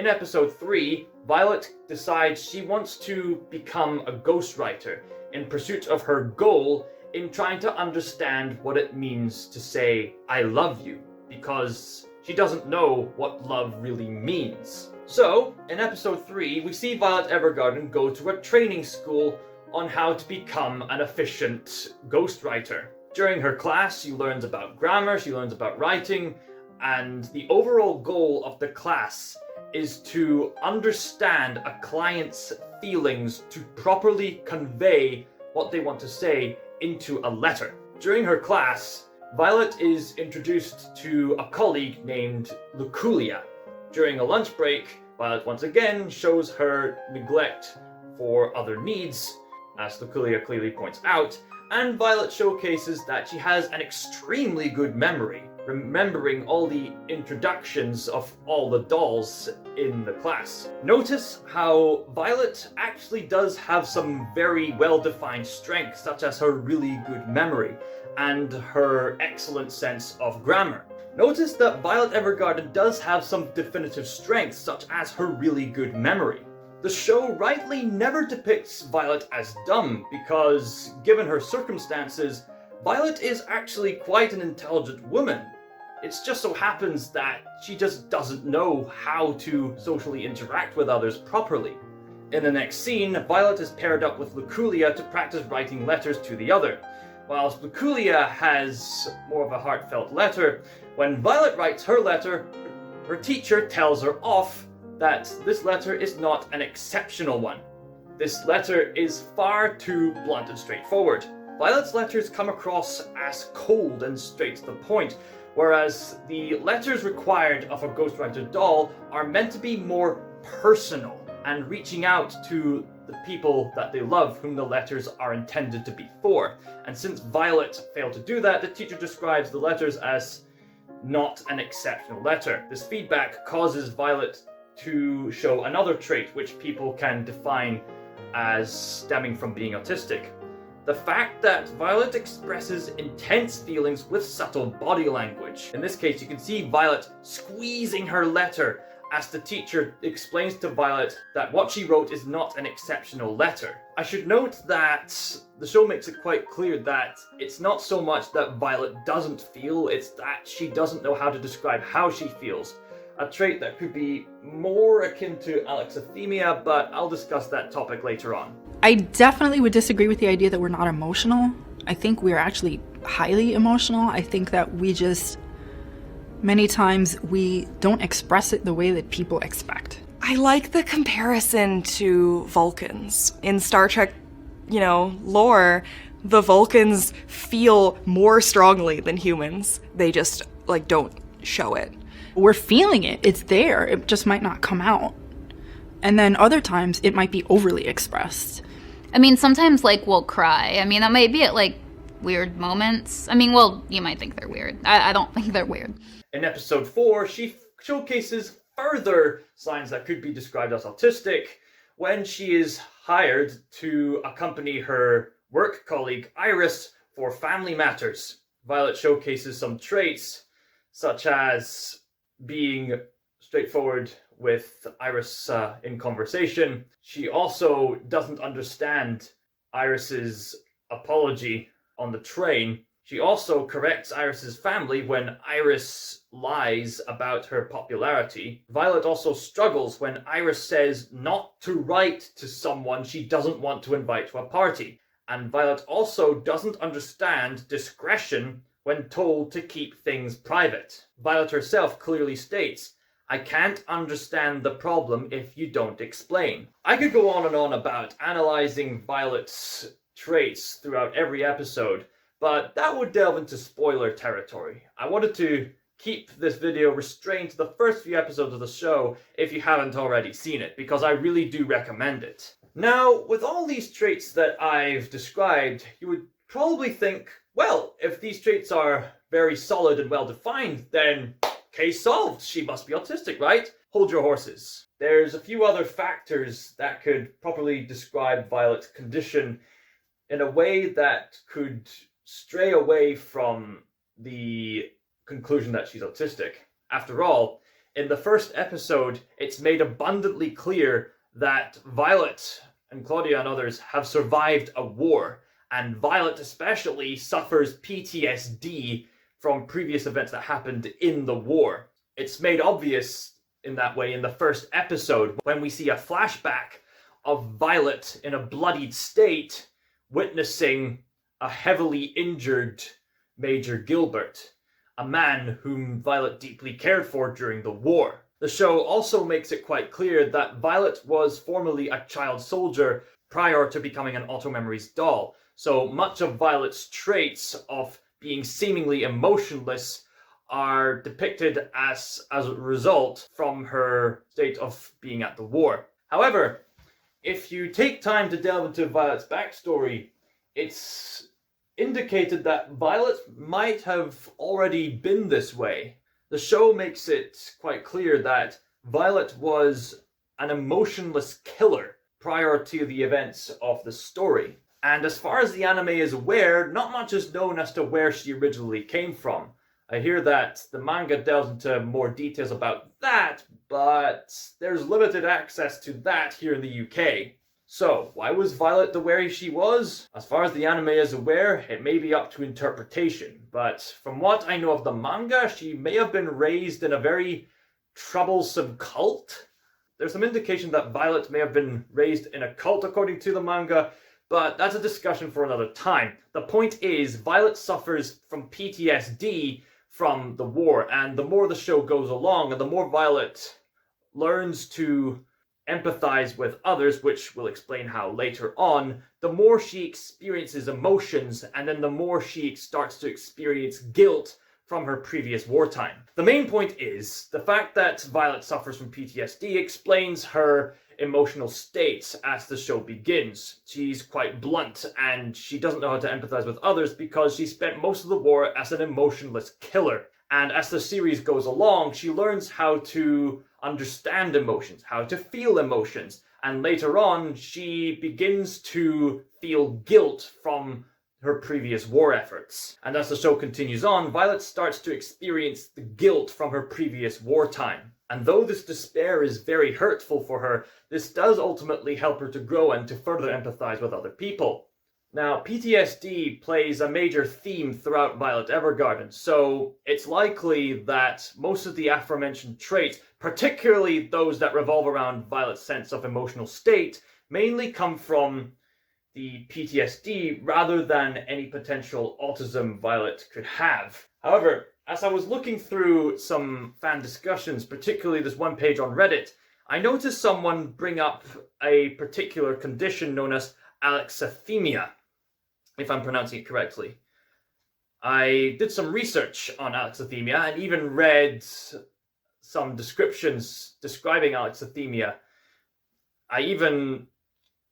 In episode 3, Violet decides she wants to become a ghostwriter in pursuit of her goal in trying to understand what it means to say, I love you, because she doesn't know what love really means. So, in episode 3, we see Violet Evergarden go to a training school on how to become an efficient ghostwriter. During her class, she learns about grammar, she learns about writing, and the overall goal of the class is to understand a client's feelings to properly convey what they want to say into a letter. During her class, Violet is introduced to a colleague named Luculia. During a lunch break, Violet once again shows her neglect for other needs, as Luculia clearly points out, and Violet showcases that she has an extremely good memory, remembering all the introductions of all the dolls in the class. Notice how Violet actually does have some very well-defined strengths, such as her really good memory and her excellent sense of grammar. Notice that Violet Evergarden does have some definitive strengths, such as her really good memory. The show rightly never depicts Violet as dumb, because given her circumstances, Violet is actually quite an intelligent woman. It just so happens that she just doesn't know how to socially interact with others properly. In the next scene, Violet is paired up with Luculia to practice writing letters to the other. Whilst Luculia has more of a heartfelt letter, when Violet writes her letter, her teacher tells her off that this letter is not an exceptional one. This letter is far too blunt and straightforward. Violet's letters come across as cold and straight to the point, whereas the letters required of a ghostwriter doll are meant to be more personal and reaching out to the people that they love, whom the letters are intended to be for. And since Violet failed to do that, the teacher describes the letters as not an exceptional letter. This feedback causes Violet to show another trait which people can define as stemming from being autistic. The fact that Violet expresses intense feelings with subtle body language. In this case, you can see Violet squeezing her letter as the teacher explains to Violet that what she wrote is not an exceptional letter. I should note that the show makes it quite clear that it's not so much that Violet doesn't feel, it's that she doesn't know how to describe how she feels. A trait that could be more akin to alexithymia, but I'll discuss that topic later on. I definitely would disagree with the idea that we're not emotional. I think we're actually highly emotional. I think that we just, many times, we don't express it the way that people expect. I like the comparison to Vulcans. In Star Trek, lore, the Vulcans feel more strongly than humans. They just, don't show it. We're feeling it. It's there. It just might not come out. And then other times, it might be overly expressed. I mean, sometimes, we'll cry. I mean, that might be at, weird moments. I mean, well, you might think they're weird. I don't think they're weird. In episode 4, she showcases further signs that could be described as autistic when she is hired to accompany her work colleague Iris for family matters. Violet showcases some traits, such as being straightforward with Iris in conversation. She also doesn't understand Iris's apology on the train. She also corrects Iris's family when Iris lies about her popularity. Violet also struggles when Iris says not to write to someone she doesn't want to invite to a party. And Violet also doesn't understand discretion when told to keep things private. Violet herself clearly states, I can't understand the problem if you don't explain. I could go on and on about analyzing Violet's traits throughout every episode, but that would delve into spoiler territory. I wanted to keep this video restrained to the first few episodes of the show if you haven't already seen it, because I really do recommend it. Now, with all these traits that I've described, you would probably think, well, if these traits are very solid and well-defined, then case solved. She must be autistic, right? Hold your horses. There's a few other factors that could properly describe Violet's condition in a way that could stray away from the conclusion that she's autistic. After all, in the first episode, it's made abundantly clear that Violet and Claudia and others have survived a war, and Violet especially suffers PTSD from previous events that happened in the war. It's made obvious in that way in the first episode when we see a flashback of Violet in a bloodied state witnessing a heavily injured Major Gilbert, a man whom Violet deeply cared for during the war. The show also makes it quite clear that Violet was formerly a child soldier prior to becoming an Auto Memories doll, so much of Violet's traits of being seemingly emotionless are depicted as a result from her state of being at the war. However, if you take time to delve into Violet's backstory, it's indicated that Violet might have already been this way. The show makes it quite clear that Violet was an emotionless killer prior to the events of the story. And as far as the anime is aware, not much is known as to where she originally came from. I hear that the manga delves into more details about that, but there's limited access to that here in the UK. So, why was Violet the way she was? As far as the anime is aware, it may be up to interpretation, but from what I know of the manga, she may have been raised in a very troublesome cult. There's some indication that Violet may have been raised in a cult according to the manga, but that's a discussion for another time. The point is, Violet suffers from PTSD from the war, and the more the show goes along, and the more Violet learns to empathize with others, which we'll explain how later on, the more she experiences emotions, and then the more she starts to experience guilt from her previous wartime. The main point is, the fact that Violet suffers from PTSD explains her emotional states as the show begins. She's quite blunt, and she doesn't know how to empathize with others because she spent most of the war as an emotionless killer. And as the series goes along, she learns how to understand emotions, how to feel emotions, and later on, she begins to feel guilt from her previous war efforts. And as the show continues on, Violet starts to experience the guilt from her previous wartime. And though this despair is very hurtful for her, this does ultimately help her to grow and to further empathize with other people. Now, PTSD plays a major theme throughout Violet Evergarden, so it's likely that most of the aforementioned traits, particularly those that revolve around Violet's sense of emotional state, mainly come from the PTSD rather than any potential autism Violet could have. However, as I was looking through some fan discussions, particularly this one page on Reddit, I noticed someone bring up a particular condition known as alexithymia, if I'm pronouncing it correctly. I did some research on alexithymia and even read some descriptions describing alexithymia. I even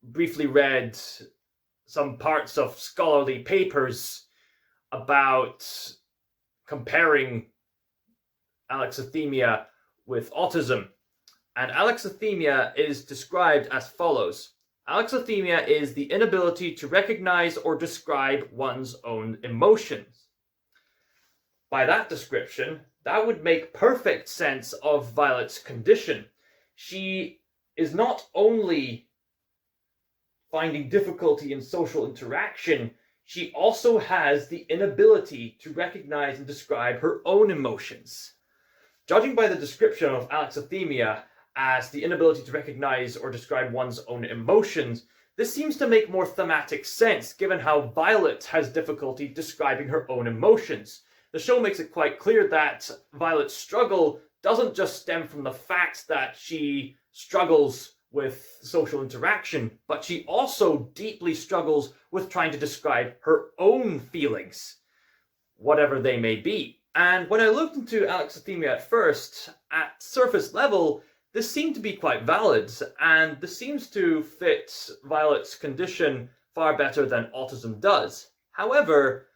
briefly read some parts of scholarly papers about comparing alexithymia with autism. And alexithymia is described as follows. Alexithymia is the inability to recognize or describe one's own emotions. By that description, that would make perfect sense of Violet's condition. She is not only finding difficulty in social interaction, she also has the inability to recognize and describe her own emotions. Judging by the description of alexithymia as the inability to recognize or describe one's own emotions, this seems to make more thematic sense given how Violet has difficulty describing her own emotions. The show makes it quite clear that Violet's struggle doesn't just stem from the fact that she struggles with social interaction, but she also deeply struggles with trying to describe her own feelings, whatever they may be. And when I looked into alexithymia at first, at surface level, this seemed to be quite valid, and this seems to fit Violet's condition far better than autism does. However,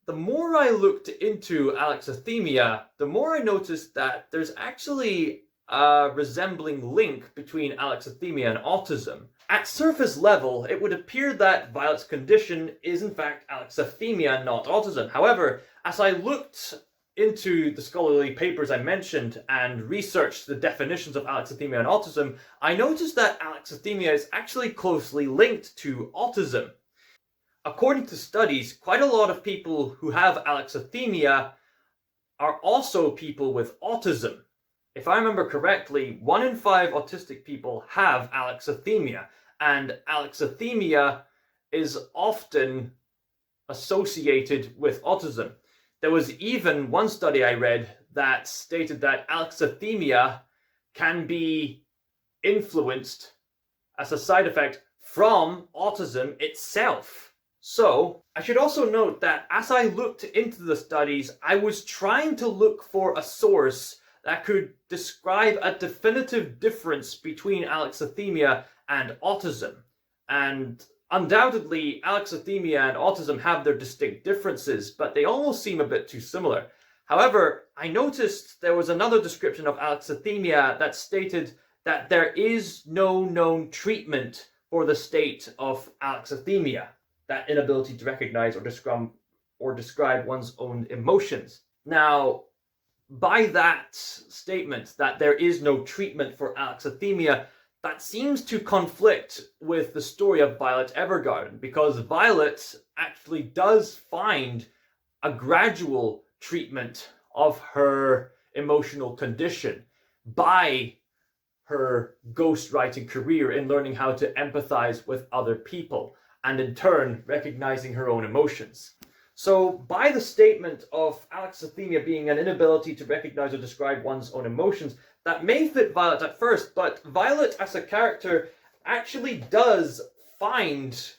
the more I looked into alexithymia, the more I noticed that there's actually a resembling link between alexithymia and autism. At surface level, it would appear that Violet's condition is in fact alexithymia, not autism. However, as I looked into the scholarly papers I mentioned and researched the definitions of alexithymia and autism, I noticed that alexithymia is actually closely linked to autism. According to studies, quite a lot of people who have alexithymia are also people with autism. If I remember correctly, 1 in 5 autistic people have alexithymia, and alexithymia is often associated with autism. There was even one study I read that stated that alexithymia can be influenced as a side effect from autism itself. So, I should also note that as I looked into the studies, I was trying to look for a source that could describe a definitive difference between alexithymia and autism. And undoubtedly, alexithymia and autism have their distinct differences, but they almost seem a bit too similar. However, I noticed there was another description of alexithymia that stated that there is no known treatment for the state of alexithymia, that inability to recognize or describe one's own emotions. Now, by that statement that there is no treatment for alexithymia, that seems to conflict with the story of Violet Evergarden, because Violet actually does find a gradual treatment of her emotional condition by her ghostwriting career in learning how to empathize with other people, and in turn recognizing her own emotions. So by the statement of alexithymia being an inability to recognize or describe one's own emotions, that may fit Violet at first, but Violet as a character actually does find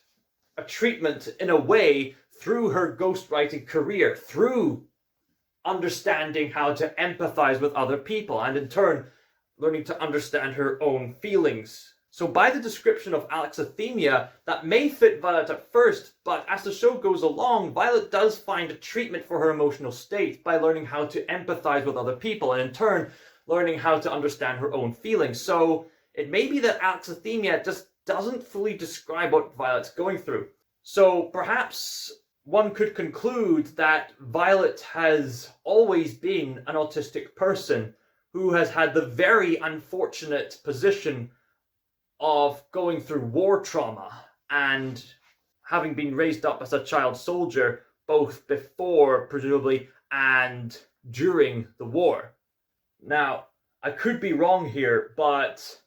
a treatment in a way through her ghostwriting career, through understanding how to empathize with other people, and in turn learning to understand her own feelings. So by the description of alexithymia, that may fit Violet at first, but as the show goes along, Violet does find a treatment for her emotional state by learning how to empathize with other people, and in turn, learning how to understand her own feelings. So it may be that alexithymia just doesn't fully describe what Violet's going through. So perhaps one could conclude that Violet has always been an autistic person who has had the very unfortunate position of going through war trauma and having been raised up as a child soldier both before, presumably, and during the war. Now, I could be wrong here, but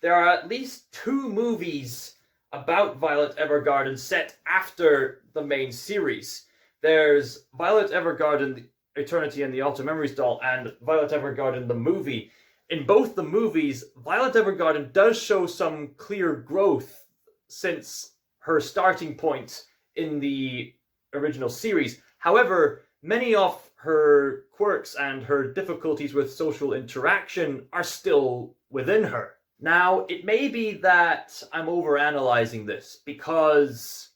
there are at least 2 movies about Violet Evergarden set after the main series. There's Violet Evergarden, Eternity and the Alter Memories Doll, and Violet Evergarden, the movie. In both the movies, Violet Evergarden does show some clear growth since her starting point in the original series. However, many of her quirks and her difficulties with social interaction are still within her. Now, it may be that I'm overanalyzing this, because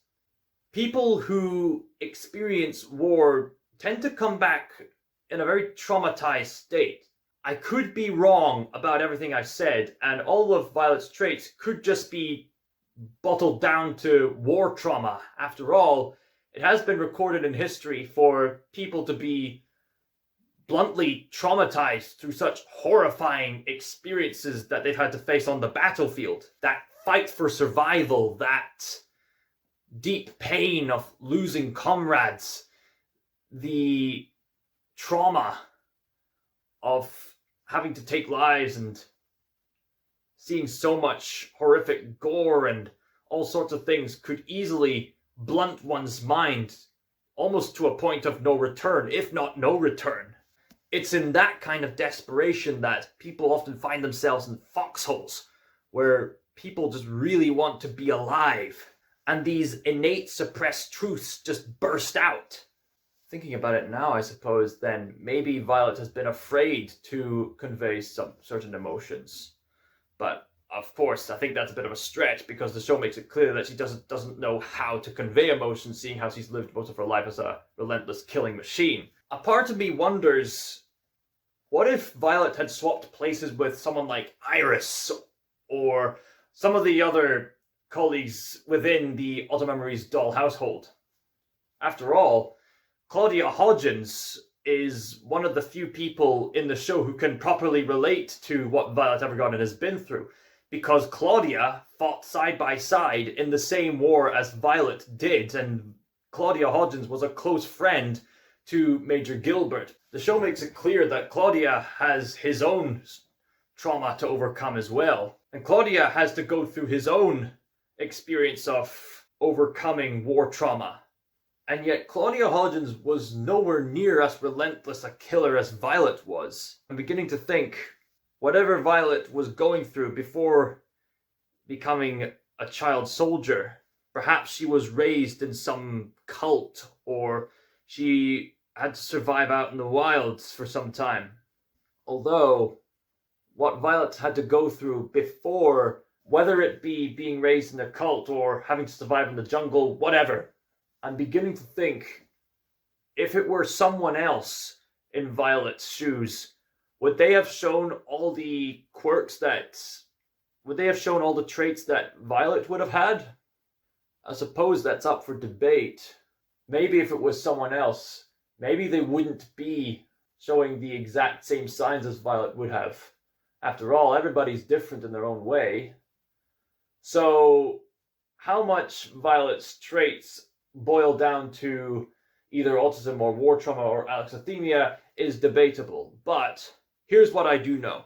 people who experience war tend to come back in a very traumatized state. I could be wrong about everything I said, and all of Violet's traits could just be bottled down to war trauma. After all, it has been recorded in history for people to be bluntly traumatized through such horrifying experiences that they've had to face on the battlefield. That fight for survival, that deep pain of losing comrades, the trauma of having to take lives and seeing so much horrific gore and all sorts of things could easily blunt one's mind almost to a point of no return, if not no return. It's in that kind of desperation that people often find themselves in foxholes, where people just really want to be alive, and these innate suppressed truths just burst out. Thinking about it now, I suppose, then maybe Violet has been afraid to convey some certain emotions. But of course, I think that's a bit of a stretch, because the show makes it clear that she doesn't know how to convey emotions, seeing how she's lived most of her life as a relentless killing machine. A part of me wonders, what if Violet had swapped places with someone like Iris, or some of the other colleagues within the Alter Memories doll household? After all, Claudia Hodgins is one of the few people in the show who can properly relate to what Violet Evergarden has been through, because Claudia fought side by side in the same war as Violet did, and Claudia Hodgins was a close friend to Major Gilbert. The show makes it clear that Claudia has his own trauma to overcome as well, and Claudia has to go through his own experience of overcoming war trauma. And yet Claudia Hodgins was nowhere near as relentless a killer as Violet was. I'm beginning to think whatever Violet was going through before becoming a child soldier, perhaps she was raised in some cult, or she had to survive out in the wilds for some time. Although, what Violet had to go through before, whether it be being raised in a cult or having to survive in the jungle, whatever, I'm beginning to think, if it were someone else in Violet's shoes, would they have shown all the traits that Violet would have had? I suppose that's up for debate. Maybe if it was someone else, maybe they wouldn't be showing the exact same signs as Violet would have. After all, everybody's different in their own way. So, how much Violet's traits boil down to either autism or war trauma or alexithymia is debatable. But here's what I do know.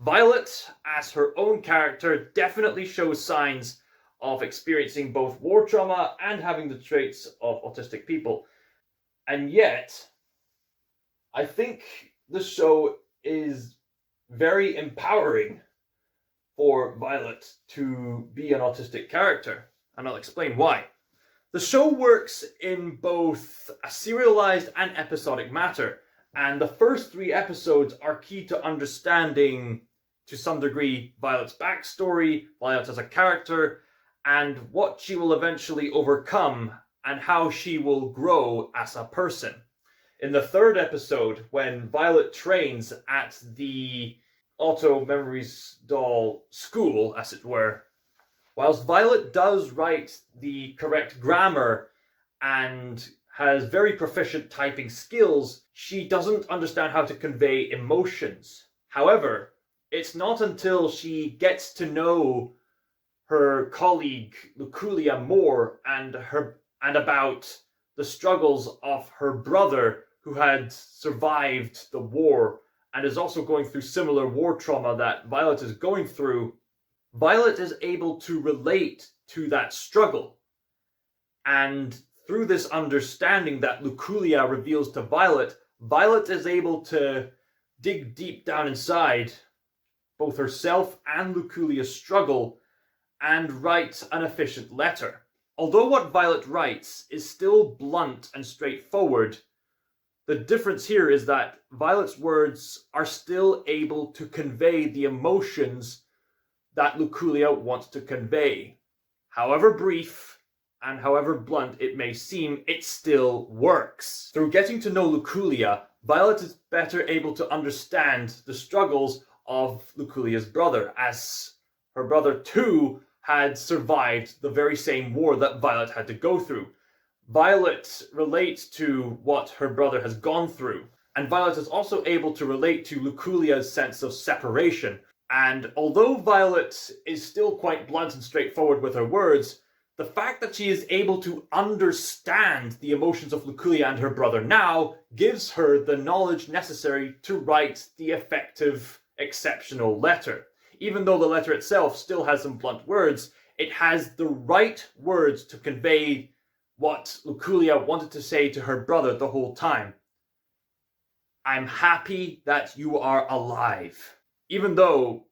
Violet, as her own character, definitely shows signs of experiencing both war trauma and having the traits of autistic people. And yet, I think the show is very empowering for Violet to be an autistic character. And I'll explain why. The show works in both a serialized and episodic matter, and the first 3 episodes are key to understanding, to some degree, Violet's backstory, Violet as a character, and what she will eventually overcome, and how she will grow as a person. In the 3rd episode, when Violet trains at the Auto Memories Doll school, as it were, whilst Violet does write the correct grammar and has very proficient typing skills, she doesn't understand how to convey emotions. However, it's not until she gets to know her colleague Luculia more and about the struggles of her brother, who had survived the war and is also going through similar war trauma that Violet is going through, Violet is able to relate to that struggle. And through this understanding that Luculia reveals to Violet, Violet is able to dig deep down inside both herself and Luculia's struggle and write an efficient letter. Although what Violet writes is still blunt and straightforward, the difference here is that Violet's words are still able to convey the emotions that Luculia wants to convey. However brief and however blunt it may seem, it still works. Through getting to know Luculia, Violet is better able to understand the struggles of Luculia's brother, as her brother too had survived the very same war that Violet had to go through. Violet relates to what her brother has gone through, and Violet is also able to relate to Luculia's sense of separation. And although Violet is still quite blunt and straightforward with her words, the fact that she is able to understand the emotions of Luculia and her brother now gives her the knowledge necessary to write the effective, exceptional letter. Even though the letter itself still has some blunt words, it has the right words to convey what Luculia wanted to say to her brother the whole time. I'm happy that you are alive. Even though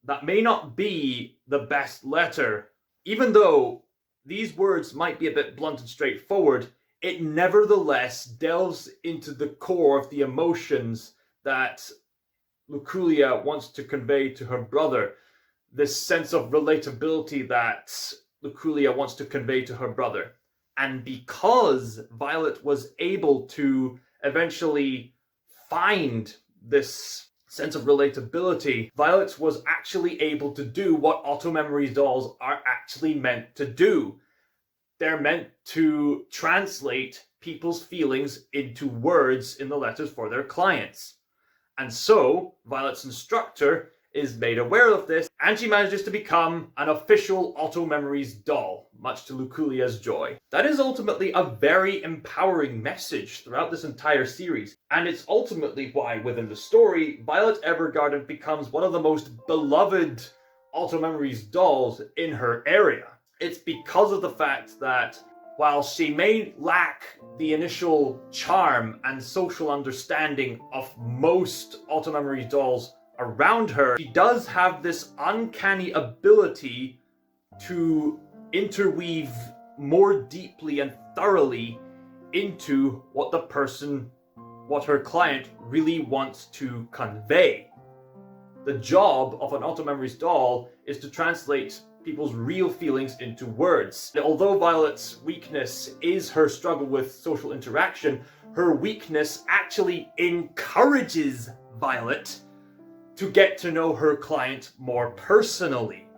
that may not be the best letter, even though these words might be a bit blunt and straightforward, it nevertheless delves into the core of the emotions that Luculia wants to convey to her brother. This sense of relatability that Luculia wants to convey to her brother. And because Violet was able to eventually find this sense of relatability, Violet was actually able to do what Auto Memories dolls are actually meant to do. They're meant to translate people's feelings into words in the letters for their clients. And so, Violet's instructor is made aware of this, and she manages to become an official Auto Memories doll, much to Luculia's joy. That is ultimately a very empowering message throughout this entire series, and it's ultimately why, within the story, Violet Evergarden becomes one of the most beloved Auto Memories dolls in her area. It's because of the fact that while she may lack the initial charm and social understanding of most Auto Memories dolls around her, she does have this uncanny ability to interweave more deeply and thoroughly into what her client really wants to convey. The job of an Auto Memories doll is to translate people's real feelings into words. Although Violet's weakness is her struggle with social interaction, her weakness actually encourages Violet to get to know her client more personally.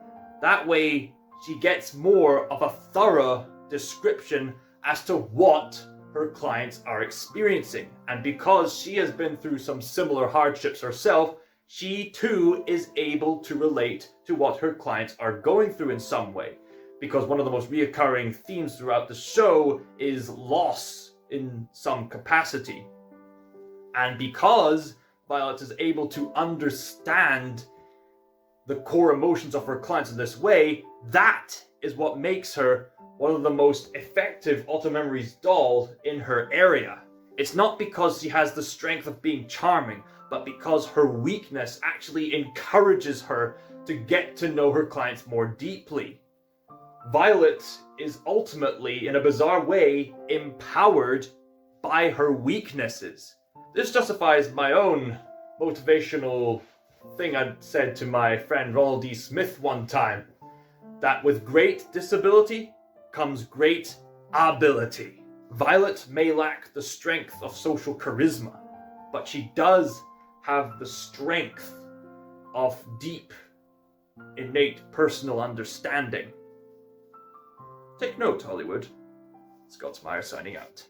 That way, she gets more of a thorough description as to what her clients are experiencing. And because she has been through some similar hardships herself, she too is able to relate to what her clients are going through in some way. Because one of the most reoccurring themes throughout the show is loss in some capacity. And because Violet is able to understand the core emotions of her clients in this way, that is what makes her one of the most effective Auto Memories dolls in her area. It's not because she has the strength of being charming, but because her weakness actually encourages her to get to know her clients more deeply. Violet is ultimately, in a bizarre way, empowered by her weaknesses. This justifies my own motivational thing I'd said to my friend Ronald D. Smith one time, that with great disability comes great ability. Violet may lack the strength of social charisma, but she does have the strength of deep, innate personal understanding. Take note, Hollywood. Scott Meyer signing out.